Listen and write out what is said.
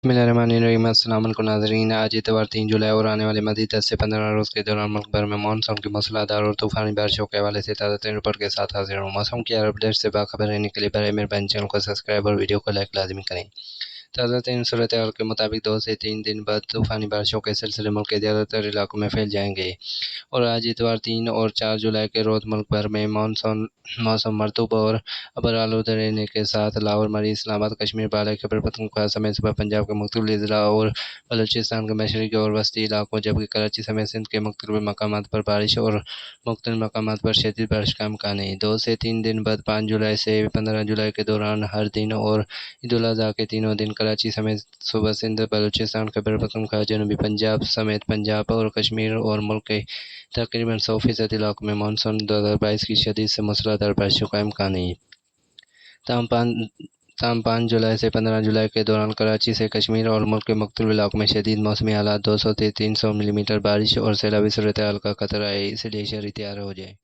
बिस्मिल्लाहिर्रहमानिर्रहीम। अस्सलाम वालेकुम नाज़रीन। आज इतवार 3 जुलाई और आने वाले मज़ीद 10 से 15 रोज़ के दौरान मुल्क भर में मानसून की मूसलाधार और तूफ़ानी बारिशों के हवाले से ताज़ा तरीन रिपोर्ट के साथ हाजिर हूँ। मौसम की हर अपडेट से बाखबर रहने के लिए बराए मेहरबानी चैनल को सब्सक्राइब और वीडियो को लाइक लाजमी करें। ताज़ा तरीन सूरत हाल के मुताबिक 2 से 3 दिन बाद तूफ़ानी बारिशों के सिलसिले मुल्क के ज़्यादातर इलाकों में फैल जाएंगे और आज इतवार 3 और 4 जुलाई के रोज़ मुल्क भर में मौसम मरतूब और अबर आलूदा रहने के साथ लाहौर, मरी, इस्लामाबाद, कश्मीर, बाला खैबर पख्तूनख्वा समेत सुबह पंजाब के मुख्तलिफ अजला और बलूचिस्तान के मशरक़ी और वस्ती इलाकों जबकि कराची समेत सिंध के मुख्तलिफ मकामात पर बारिश और मुख्तलिफ मकामात पर शदीद बारिश का इम्कान है। 2 से 3 दिन बाद 5 जुलाई से 15 जुलाई के दौरान हर दिन और ईद उल अज़हा के तीनों दिन कराची समेत सूबा सिंध, बलूचिस्तान, खैबर पख्तूनख्वा, जनूबी पंजाब समेत पंजाब और कश्मीर और मुल्क के तकरीबन 100% इलाकों में मानसून 2022 की शदीद से मूसलाधार बारिशों का इम्कान है। ताहम 5 जुलाई से 15 जुलाई के दौरान कराची से कश्मीर और मुल्क के मुख्तलिफ इलाकों में शदीद मौसमी हालात, 200 से 300 मिलीमीटर बारिश और सैलाबी सूरत हाल का खतरा है, इसलिए शहरी तैयार हो जाए।